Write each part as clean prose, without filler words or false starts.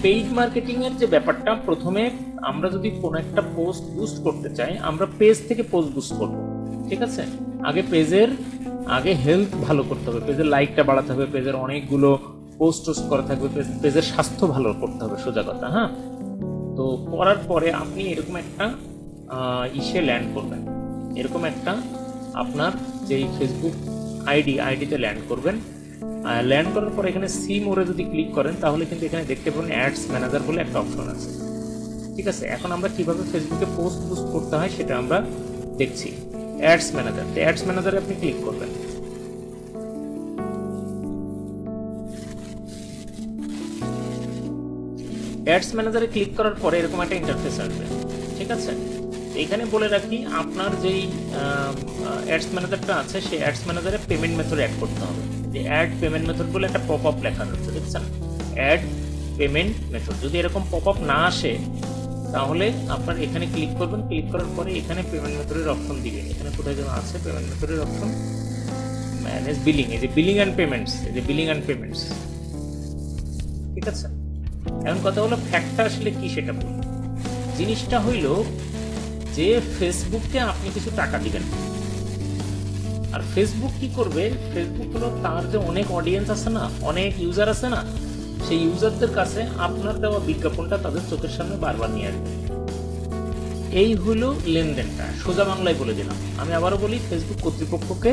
Paid marketing এর যে ব্যাপারটা, প্রথমে আমরা যদি কোনো একটা পোস্ট বুস্ট করতে চাই, আমরা পেজ থেকে পোস্ট বুস্ট করব, ঠিক আছে? আগে হেলথ ভালো করতে হবে, পেজের লাইকটা বাড়াতে হবে, পেজের অনেকগুলো পোস্ট টোস্ট করা থাকবে, পেজের স্বাস্থ্য ভালো করতে হবে, সোজা কথা। হ্যাঁ, তো করার পরে আপনি এরকম একটা ইসে ল্যান্ড করবেন, এরকম একটা আপনার যেই ফেসবুক আইডিতে ল্যান্ড করবেন। ল্যান্ড করার পর এখানে সি মোরে যদি ক্লিক করেন, তাহলে কিন্তু এখানে দেখতে পাবেন অ্যাডস ম্যানেজার বলে একটা অপশন আছে, ঠিক আছে? এখন আমরা কিভাবে ফেসবুকে পোস্ট বুস্ট করতে হয় সেটা আমরা দেখছি। অ্যাডস ম্যানেজার, অ্যাডস ম্যানেজারে আপনি ক্লিক করবেন। অ্যাডস ম্যানেজারে ক্লিক করার পরে এরকম একটা ইন্টারফেস আসবে, ঠিক আছে? এখানে বলে রাখি, আপনার যেই অ্যাডস ম্যানেজারটা আছে সেই অ্যাডস ম্যানেজারে পেমেন্ট মেথড অ্যাড করতে হবে। যে অ্যাড পেমেন্ট মেথড বলে একটা পপ আপ লেখা রয়েছে, দেখছেন? Add payment method. যদি এরকম পপ আপ না আসে, তাহলে আপনার এখানে ক্লিক করবেন। ক্লিক করার পরে এখানে পেমেন্ট মেথডের অপশন দিবেন। এখানে কোথায় যেন আছে পেমেন্ট মেথডের অপশন, ম্যানেজ বিলিং, এই যে বিলিং অ্যান্ড পেমেন্টস, এই যে বিলিং অ্যান্ড পেমেন্টস, ঠিক আছে? এখন কথা হলো ফ্যাক্টটা আসলে কি সেটা বলি। জিনিসটা হইল যে ফেসবুককে আপনি কিছু টাকা দিবেন, আর ফেসবুক কি করবে, ফেসবুক হলো তার যে অনেক অডিয়েন্স আছে না, অনেক ইউজার আছে না, সেই ইউজারদের কাছে আপনার দেওয়া বিজ্ঞাপনটা তাদের চোখের সামনে বারবার নিয়ে আসবে। এই হলো লেনদেনটা, সোজা বাংলায় বলে দিলাম। আমি আবারও বলি, ফেসবুক কর্তৃপক্ষকে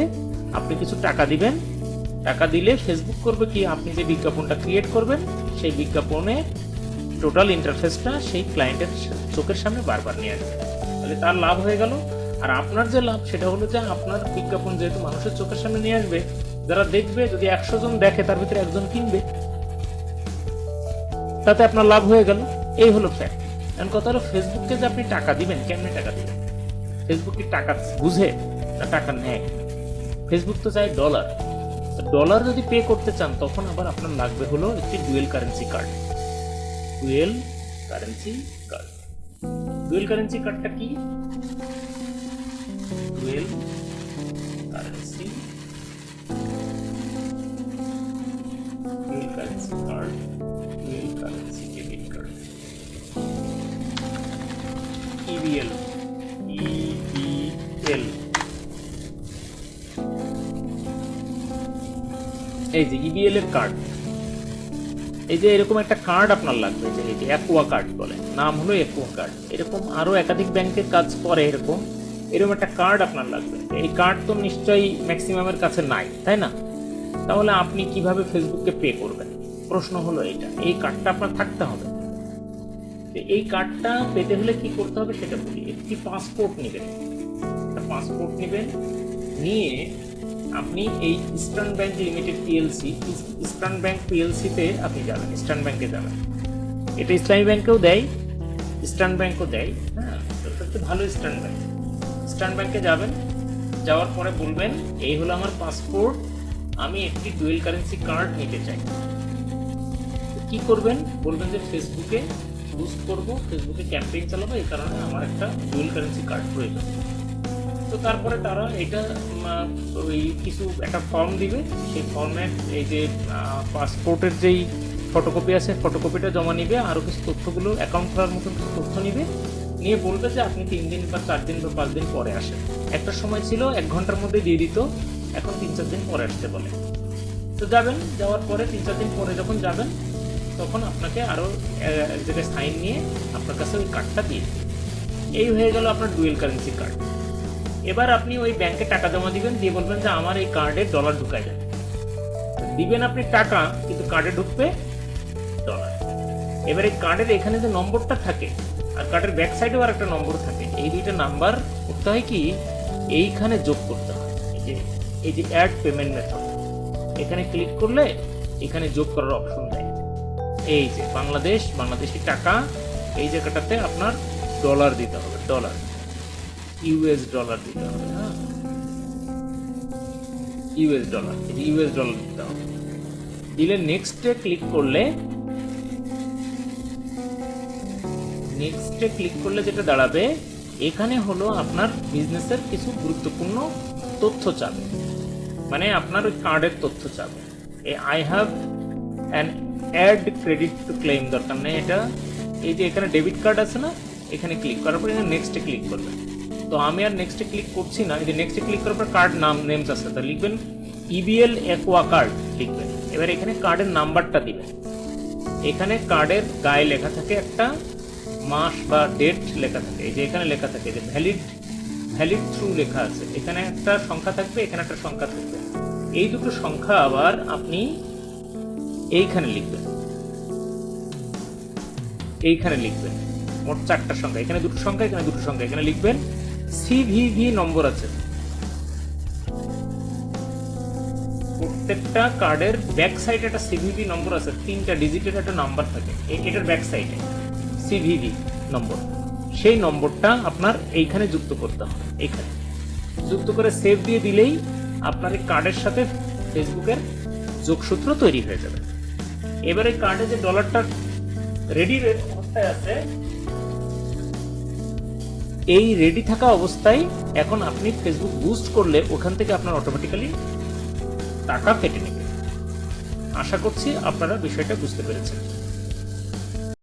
আপনি কিছু টাকা দিবেন। টাকা দিলে ফেসবুক করবে কি, আপনি যে বিজ্ঞাপনটা ক্রিয়েট করবেন সেই বিজ্ঞাপনে টোটাল ইন্টারফেসটা সেই ক্লায়েন্টের চোখের সামনে বারবার নিয়ে আসবে। তাহলে তার লাভ হয়ে গেল। আর আপনার যে লাভ সেটা হলো যে আপনার বিজ্ঞাপন যেহেতু মানুষের চোখের সামনে নিয়ে আসবে, যারা দেখবে, যদি 100 জন দেখে তার ভিতরে একজন কিনবে, তাতে আপনার লাভ হয়ে গেল। এই হলো ফ্যাক্ট। এখন কথা হলো, ফেসবুককে যে আপনি টাকা দিবেন, কেমনে টাকা দিবেন? ফেসবুক কি টাকা বুঝে না টাকা নেয়? ফেসবুক তো চাই ডলার। ডলার যদি পে করতে চান, তখন আবার আপনার লাগবে হলো একটি dual currency card. Dual currency card, dual currency কার্ডটা কি? Dual currency, dual currency card, dual currency debit card, EBL, EBL. এই যে ইবিএল এর কার্ড, এই যে এরকম একটা কার্ড আপনার লাগবে, যে এই যে অ্যাকোয়া কার্ড বলে, নাম হলো অ্যাকোয়া কার্ড। এরকম আরো একাধিক ব্যাংকের কাজ করে এরকম একটা কার্ড আপনার লাগবে। এই কার্ড তো নিশ্চয়ই ম্যাক্সিমামের কাছে নাই, তাই না? তাহলে আপনি কিভাবে ফেসবুককে পে করবেন? প্রশ্ন হলো এইটা। এই কার্ডটা আপনার থাকতে হবে। এই কার্ডটা পেতে হলে কি করতে হবে সেটা বলি। একটি পাসপোর্ট নেবেন, একটা পাসপোর্ট নেবেন, নিয়ে আপনি এই eastern bank limited PLC, eastern bank পিএলসিতে আপনি যাবেন, ইস্টার্ন ব্যাংকে যাবেন। এটা ইসলামী ব্যাংকেও দেয়, ইস্টার্ন ব্যাংকও দেয়। হ্যাঁ, সবচেয়ে ভালো ইস্টার্ন ব্যাংক। ইস্টার্ন ব্যাংকে যাবেন, যাওয়ার পরে বলবেন, এই হলো আমার পাসপোর্ট, আমি একটি ডুয়েল কারেন্সি কার্ড নিতে চাই। কি করবেন? বলবেন যে ফেসবুকে বুস্ট করবো, ফেসবুকে ক্যাম্পেইন চালাবো, এই কারণে আমার একটা ডুয়েল কারেন্সি কার্ড প্রয়োজন। তো তারপরে তারা এটা ওই কিছু একটা ফর্ম দিবে, সেই ফর্মে এই যে পাসপোর্টের যেই ফটোকপি আছে, ফটোকপিটা জমা নিবে, আরও কিছু তথ্যগুলো অ্যাকাউন্ট করার মতন কিছু তথ্য নিবে, নিয়ে বলবে যে আপনি 3 দিন বা 4 দিন বা 5 দিন পরে আসেন। একটা সময় ছিল 1 ঘন্টার মধ্যে দিয়ে দিত, এখন 3-4 দিন পরে আসতে বলে। তো যাবেন, যাওয়ার পরে 3-4 দিন পরে যখন যাবেন, তখন আপনাকে আরও এক জায়গায় সাইন নিয়ে আপনার কাছে ওই কার্ডটা দিয়ে দেবে। এই হয়ে গেল আপনার ডুয়েল কারেন্সি কার্ড। এবার আপনি ওই ব্যাংকে টাকা জমা দিবেন, দিয়ে বলবেন যে আমার এই কার্ডে ডলার ঢুকাই দেন। দিবেন আপনি টাকা, কিন্তু কার্ডে ঢুকবে ডলার। এবার এই কার্ডের এখানে যে নম্বরটা থাকে, আর কার্ডের ব্যাক সাইডেও আর একটা নম্বর থাকে, এই দুইটা নাম্বার করতে হয় কি, এইখানে যোগ করতে হয়। এই যে অ্যাড পেমেন্ট মেথড, এখানে ক্লিক করলে এখানে যোগ করার অপশন দেয়। এই যে বাংলাদেশি টাকা, এই জায়গাটাতে আপনার ডলার দিতে হবে, ডলার, ইউএস ডলার দিতে হবে। হ্যাঁ, ইউএস ডলার দিতে হবে। দিলে নেক্সটে ক্লিক করলে যেটা দাঁড়াবে, এখানে হলো আপনার বিজনেসের কিছু গুরুত্বপূর্ণ তথ্য চাবে, মানে আপনার ওই কার্ডের তথ্য চাবে। I have an add credit to claim দরকার নেই, এটা এই যে এখানে ডেবিট কার্ড আছে না, এখানে ক্লিক করার পর এখানে নেক্সটে ক্লিক করবেন। তো আমি আর নেক্সটে ক্লিক করছি না, এই যে নেক্সটে ক্লিক করার পর কার্ড নাম নেমস আছে, তা লিখবেন ইবিএল অ্যাকোয়া কার্ড লিখবেন। এবার এখানে কার্ডের নাম্বারটা দিবেন। এখানে কার্ডের গায়ে লেখা থাকে একটা মাস বা ডেট লেখা থাকে, এই যে এখানে লেখা থাকে যে ভ্যালিড থ্রু লেখা আছে, এখানে একটা সংখ্যা থাকবে, এখানে একটা সংখ্যা থাকবে। এই দুটো সংখ্যা আবার আপনি এইখানে লিখবেন, এইখানে লিখবেন। মোট 4টা সংখ্যা, এখানে দুটো সংখ্যা, এখানে দুটো সংখ্যা, এখানে লিখবেন সিভিভি নম্বর আছে। প্রত্যেকটা কার্ডের ব্যাক সাইডে একটা সিভিভি নম্বর আছে, 3টা ডিজিটের একটা নাম্বার থাকে, এটার ব্যাক সাইডে সিভিভি নম্বর। সেই নম্বরটা আপনার এইখানে যুক্ত করতে হবে, এইখানে যুক্ত করে সেভ দিয়ে দিলেই আপনার এই কার্ডের সাথে ফেসবুকের যোগসূত্র তৈরি হয়ে যাবে। এবারে কার্ডে যে ডলারটা রেডি অবস্থায় আছে, এই রেডি থাকা অবস্থায় এখন আপনি ফেসবুক বুস্ট করলে ওখান থেকে আপনার অটোমেটিক্যালি টাকা কেটে নেবে। আশা করছি আপনারা বিষয়টা বুঝতে পেরেছেন।